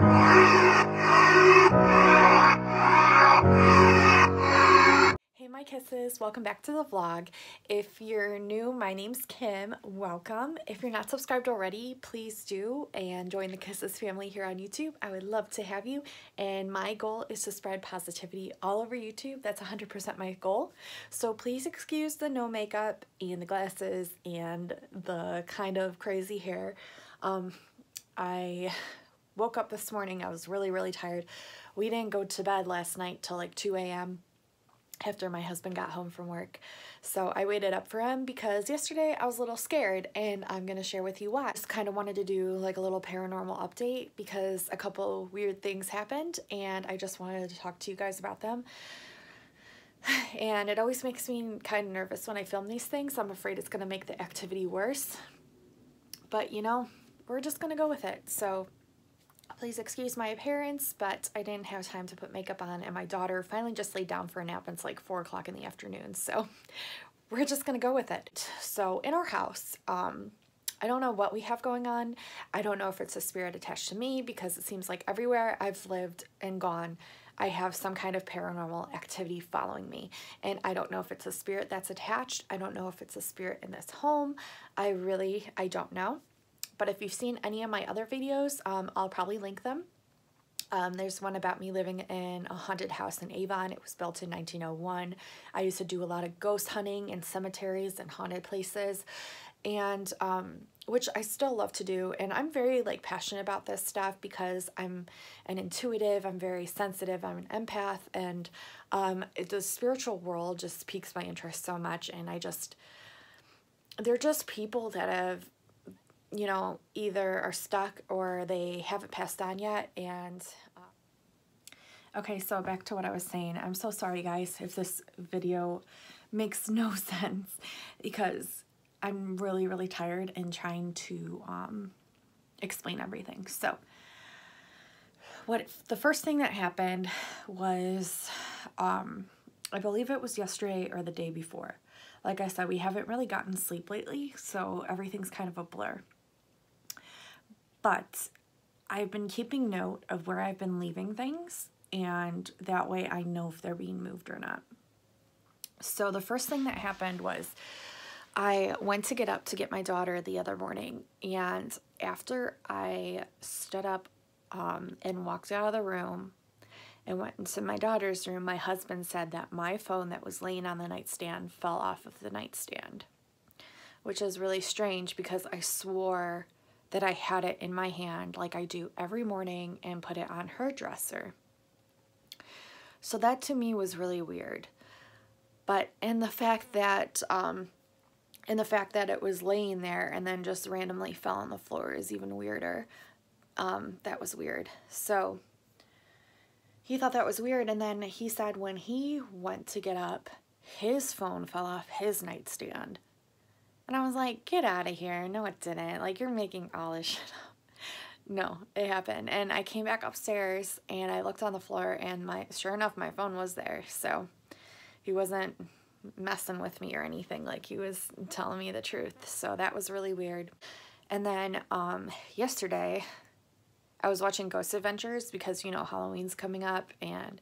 Hey my kisses, welcome back to the vlog. If you're new, my name's Kim, welcome. If you're not subscribed already, please do and join the Kisses family here on YouTube. I would love to have you, and my goal is to spread positivity all over YouTube. That's 100% my goal. So please excuse the no makeup and the glasses and the kind of crazy hair. I woke up this morning, I was really tired. We didn't go to bed last night till like 2 a.m. after my husband got home from work. So I waited up for him because yesterday I was a little scared, and I'm gonna share with you why. Just kind of wanted to do like a little paranormal update because a couple weird things happened and I just wanted to talk to you guys about them. And it always makes me kind of nervous when I film these things. I'm afraid it's gonna make the activity worse. But you know, we're just gonna go with it. So please excuse my appearance, but I didn't have time to put makeup on, and my daughter finally just laid down for a nap, and it's like 4 o'clock in the afternoon, so we're just gonna go with it. So in our house, I don't know what we have going on. I don't know if it's a spirit attached to me, because it seems like everywhere I've lived and gone, I have some kind of paranormal activity following me, and I don't know if it's a spirit that's attached. I don't know if it's a spirit in this home. I don't know. But if you've seen any of my other videos, I'll probably link them. There's one about me living in a haunted house in Avon. It was built in 1901. I used to do a lot of ghost hunting in cemeteries and haunted places, and which I still love to do. And I'm very like passionate about this stuff because I'm an intuitive, I'm very sensitive, I'm an empath, and the spiritual world just piques my interest so much. And they're just people that have, you know, either are stuck or they haven't passed on yet. And okay, so back to what I was saying. I'm so sorry guys if this video makes no sense, because I'm really tired and trying to explain everything. So the first thing that happened was I believe it was yesterday or the day before. Like I said, we haven't really gotten sleep lately, so everything's kind of a blur. But I've been keeping note of where I've been leaving things, and that way I know if they're being moved or not. So the first thing that happened was I went to get up to get my daughter the other morning, and after I stood up and walked out of the room and went into my daughter's room, my husband said that my phone that was laying on the nightstand fell off of the nightstand, which is really strange because I swore that I had it in my hand like I do every morning and put it on her dresser. So that to me was really weird. But and the fact that it was laying there and then just randomly fell on the floor is even weirder. That was weird. So he thought that was weird, and then he said when he went to get up, his phone fell off his nightstand. And I was like, get out of here. No, it didn't. Like, you're making all this shit up. No, it happened. And I came back upstairs and I looked on the floor, and sure enough, my phone was there. So he wasn't messing with me or anything. Like, he was telling me the truth. So that was really weird. And then yesterday I was watching Ghost Adventures because, you know, Halloween's coming up, and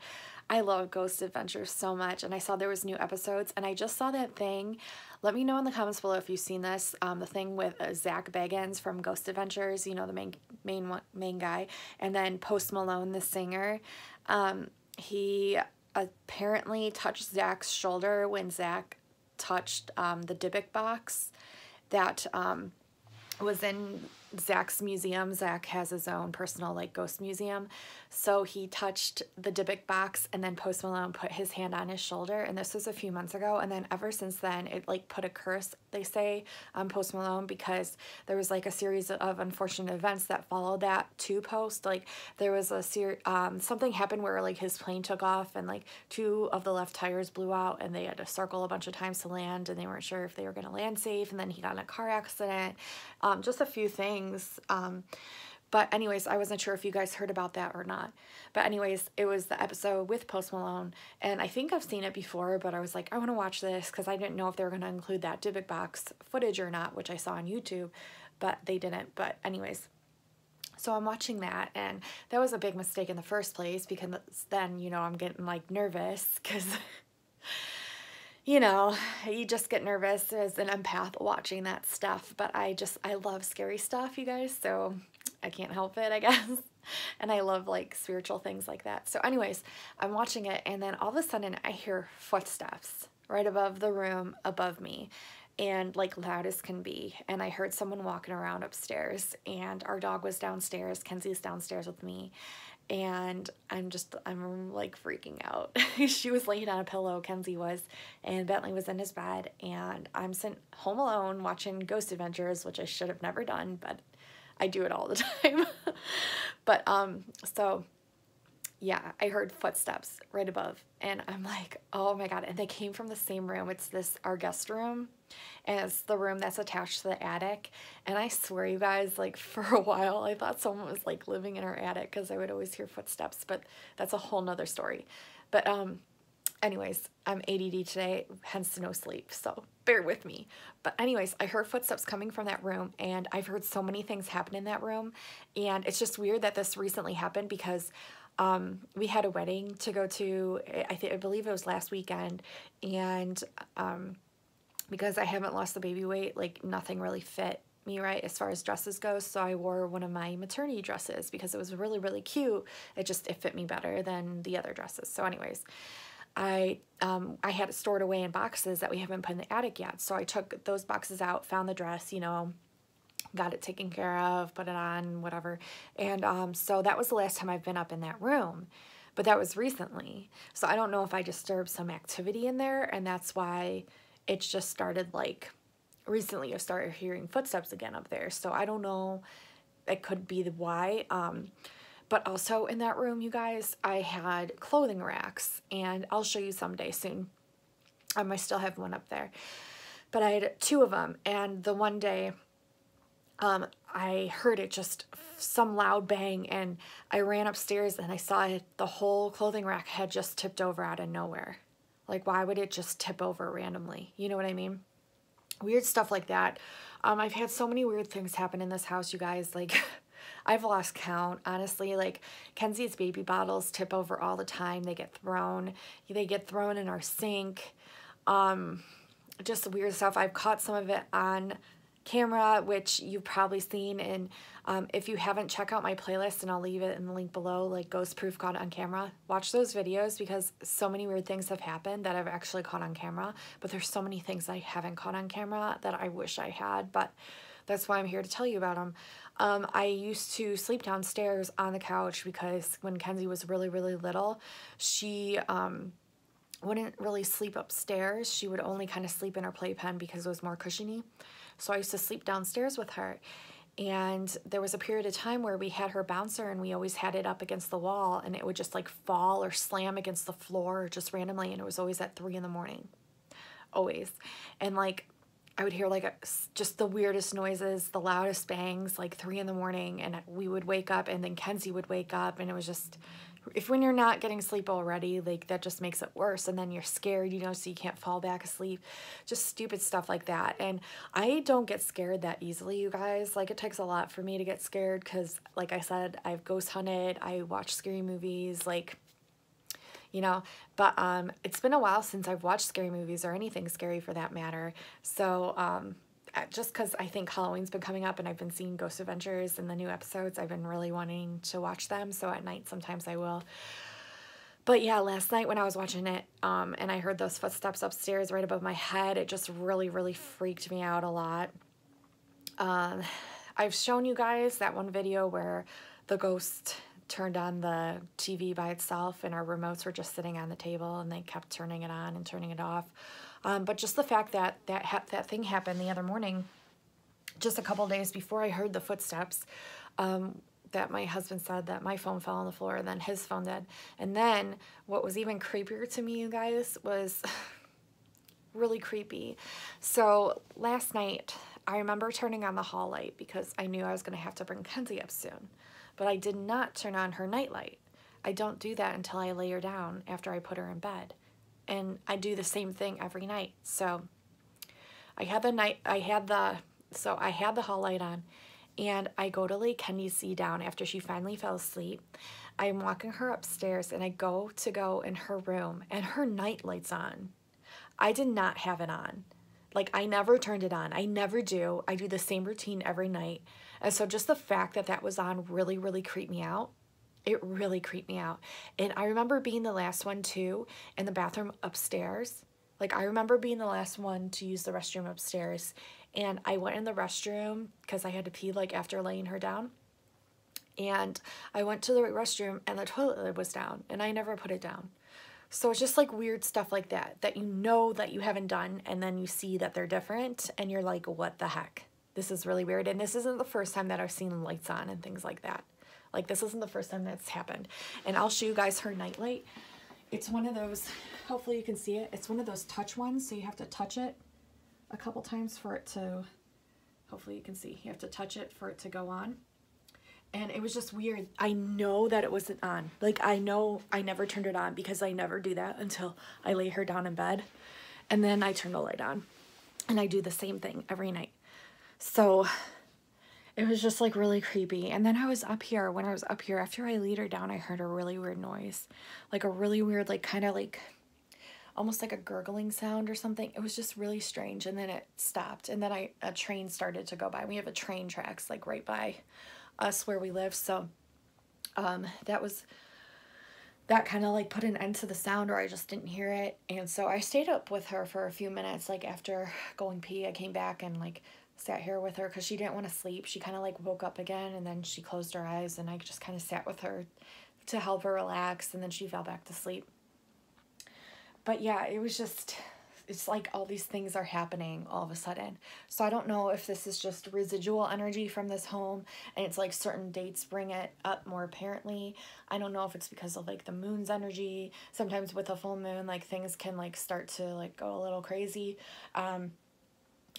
I love Ghost Adventures so much, and I saw there was new episodes, and I just saw that thing. Let me know in the comments below if you've seen this, the thing with Zach Bagans from Ghost Adventures, you know, the main guy, and then Post Malone, the singer. He apparently touched Zach's shoulder when Zach touched the Dybbuk box that was in Zach's museum. Zach has his own personal like ghost museum. So he touched the Dybbuk box, and then Post Malone put his hand on his shoulder, and this was a few months ago. And then ever since then, it like put a curse, they say, on Post Malone, because there was like a series of unfortunate events that followed that to Post. Like there was a something happened where like his plane took off and like 2 of the left tires blew out, and they had to circle a bunch of times to land, and they weren't sure if they were going to land safe. And then he got in a car accident. Just a few things. But anyways, I wasn't sure if you guys heard about that or not. But anyways, it was the episode with Post Malone, and I think I've seen it before, but I was like, I want to watch this because I didn't know if they were going to include that Dybbuk box footage or not, which I saw on YouTube, but they didn't. But anyways, So I'm watching that, and that was a big mistake in the first place, because then, you know, I'm getting like nervous because, you know, you just get nervous as an empath watching that stuff. But I love scary stuff, you guys, so I can't help it, I guess. And I love like spiritual things like that. So anyways, I'm watching it, and then all of a sudden I hear footsteps right above the room above me, and like loud as can be. And I heard someone walking around upstairs, and our dog was downstairs. Kenzie's downstairs with me, and I'm like freaking out. She was laying on a pillow, Kenzie was, and Bentley was in his bed, and I'm sitting home alone watching Ghost Adventures, which I should have never done, but I do it all the time. But so yeah, I heard footsteps right above, and I'm like, oh my God. And they came from the same room. It's our guest room, and it's the room that's attached to the attic. And I swear, you guys, like for a while, I thought someone was like living in our attic, because I would always hear footsteps, but that's a whole nother story. But anyways, I'm ADD today, hence no sleep, so bear with me. But anyways, I heard footsteps coming from that room, and I've heard so many things happen in that room. And it's just weird that this recently happened, because we had a wedding to go to, I believe it was last weekend, and because I haven't lost the baby weight, like nothing really fit me right as far as dresses go, so I wore one of my maternity dresses because it was really, really cute. It fit me better than the other dresses. So anyways, I had it stored away in boxes that we haven't put in the attic yet, so I took those boxes out, found the dress, you know, got it taken care of, put it on, whatever. And so that was the last time I've been up in that room, but that was recently. So I don't know if I disturbed some activity in there, and that's why it's just started, like, recently I started hearing footsteps again up there. So I don't know, it could be the why. But also in that room, you guys, I had clothing racks, and I'll show you someday soon. I still have one up there, but I had 2 of them, and the one day I heard it, just some loud bang, and I ran upstairs, and I saw it, the whole clothing rack had just tipped over out of nowhere. Like, why would it just tip over randomly? You know what I mean? Weird stuff like that. I've had so many weird things happen in this house, you guys. Like, I've lost count, honestly. Like, Kenzie's baby bottles tip over all the time. They get thrown. They get thrown in our sink. Just weird stuff. I've caught some of it on camera, which you've probably seen. And if you haven't, check out my playlist, and I'll leave it in the link below, like Ghost Proof Caught on Camera. Watch those videos, because so many weird things have happened that I've actually caught on camera, but there's so many things I haven't caught on camera that I wish I had, but that's why I'm here to tell you about them. I used to sleep downstairs on the couch, because when Kenzie was really, really little, she wouldn't really sleep upstairs. She would only kind of sleep in her playpen because it was more cushiony. So I used to sleep downstairs with her. And there was a period of time where we had her bouncer, and we always had it up against the wall, and it would just like fall or slam against the floor just randomly. And it was always at 3 in the morning, always. And like, I would hear like just the weirdest noises, the loudest bangs, like 3 in the morning, and we would wake up, and then Kenzie would wake up, and it was just, when you're not getting sleep already, like that just makes it worse, and then you're scared, you know, so you can't fall back asleep. Just stupid stuff like that. And I don't get scared that easily, you guys. Like, it takes a lot for me to get scared, because like I said, I've ghost hunted, I watch scary movies, like, you know, but it's been a while since I've watched scary movies, or anything scary for that matter. So just because I think Halloween's been coming up, and I've been seeing Ghost Adventures and the new episodes, I've been really wanting to watch them. So at night sometimes I will. But yeah, last night when I was watching it, and I heard those footsteps upstairs right above my head, it just really, really freaked me out a lot. I've shown you guys that one video where the ghost turned on the TV by itself, and our remotes were just sitting on the table, and they kept turning it on and turning it off. But just the fact that that thing happened the other morning, just a couple days before I heard the footsteps, that my husband said that my phone fell on the floor, and then his phone did. And then what was even creepier to me, you guys, was really creepy. So last night, I remember turning on the hall light, because I knew I was going to have to bring Kenzie up soon. But I did not turn on her nightlight. I don't do that until I lay her down after I put her in bed. And I do the same thing every night. So I had the hall light on, and I go to lay Kenzie down after she finally fell asleep. I'm walking her upstairs, and I go in her room, and her night light's on. I did not have it on. Like, I never turned it on. I never do. I do the same routine every night. And so just the fact that that was on really, really creeped me out. It really creeped me out. And I remember being the last one too in the bathroom upstairs. Like, I remember being the last one to use the restroom upstairs. And I went in the restroom because I had to pee, like, after laying her down. And I went to the restroom and the toilet lid was down, and I never put it down. So it's just like weird stuff like that, that you know that you haven't done, and then you see that they're different, and you're like, what the heck? This is really weird. And this isn't the first time that I've seen lights on and things like that. Like, this isn't the first time that's happened. And I'll show you guys her nightlight. It's one of those, hopefully you can see it. It's one of those touch ones, so you have to touch it a couple times for it to, hopefully you can see. You have to touch it for it to go on. And it was just weird. I know that it wasn't on. Like, I know I never turned it on because I never do that until I lay her down in bed. And then I turn the light on. And I do the same thing every night. So it was just like really creepy. And then I was up here. When I was up here, after I laid her down, I heard a really weird noise. Like a really weird, like kind of like almost like a gurgling sound or something. It was just really strange. And then it stopped. And then a train started to go by. We have a train tracks like right by us where we live, so that kind of like put an end to the sound, or I just didn't hear it. And so I stayed up with her for a few minutes. Like, after going pee, I came back and like sat here with her because she didn't want to sleep. She kind of like woke up again, and then she closed her eyes, and I just kind of sat with her to help her relax, and then she fell back to sleep. But yeah, it was just, it's like all these things are happening all of a sudden. So I don't know if this is just residual energy from this home, and it's like certain dates bring it up more apparently. I don't know if it's because of like the moon's energy. Sometimes with a full moon, like things can like start to like go a little crazy. I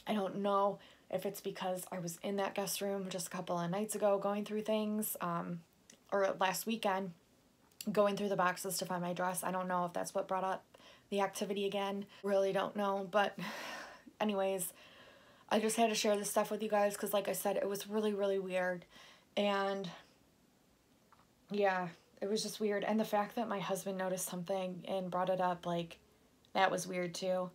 don't know if it's because I was in that guest room just a couple of nights ago going through things, or last weekend going through the boxes to find my dress. I don't know if that's what brought up the activity again. Really don't know. But anyways, I just had to share this stuff with you guys because, like I said, it was really, really weird. And yeah, it was just weird. And the fact that my husband noticed something and brought it up, like, that was weird too.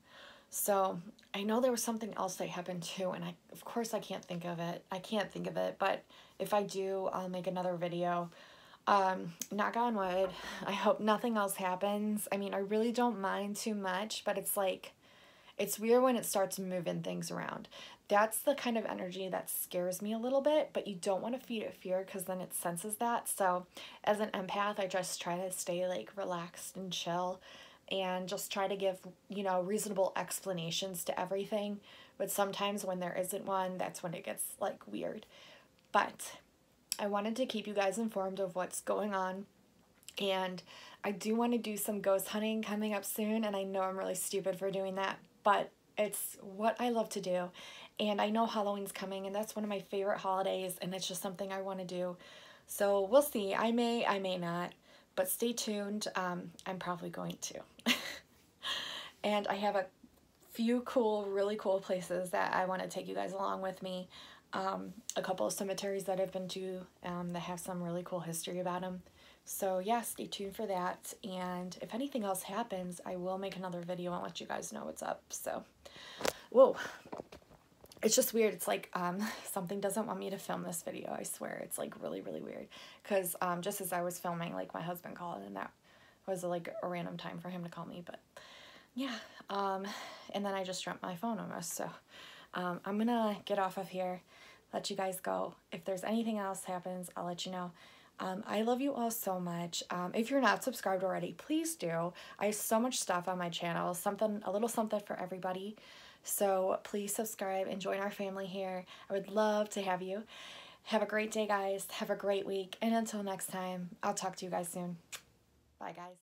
So I know there was something else that happened too, and of course I can't think of it. But if I do, I'll make another video. Knock on wood, I hope nothing else happens. I mean, I really don't mind too much, but it's like, it's weird when it starts moving things around. That's the kind of energy that scares me a little bit, but you don't want to feed it fear because then it senses that. So as an empath, I just try to stay like relaxed and chill and just try to give, you know, reasonable explanations to everything. But sometimes when there isn't one, that's when it gets like weird. But I wanted to keep you guys informed of what's going on, and I do want to do some ghost hunting coming up soon, and I know I'm really stupid for doing that, but it's what I love to do, and I know Halloween's coming, and that's one of my favorite holidays, and it's just something I want to do. So we'll see. I may not, but stay tuned. I'm probably going to. And I have a few cool, really cool places that I want to take you guys along with me. A couple of cemeteries that I've been to that have some really cool history about them. So yeah, stay tuned for that. And if anything else happens, I will make another video and let you guys know what's up. So, whoa. It's just weird. It's like something doesn't want me to film this video. I swear. It's like really, really weird. Because just as I was filming, like my husband called, and that was like a random time for him to call me. But yeah. And then I just dropped my phone almost. So I'm going to get off of here, let you guys go. If there's anything else happens, I'll let you know. I love you all so much. If you're not subscribed already, please do. I have so much stuff on my channel, a little something for everybody. So please subscribe and join our family here. I would love to have you. Have a great day, guys. Have a great week. And until next time, I'll talk to you guys soon. Bye, guys.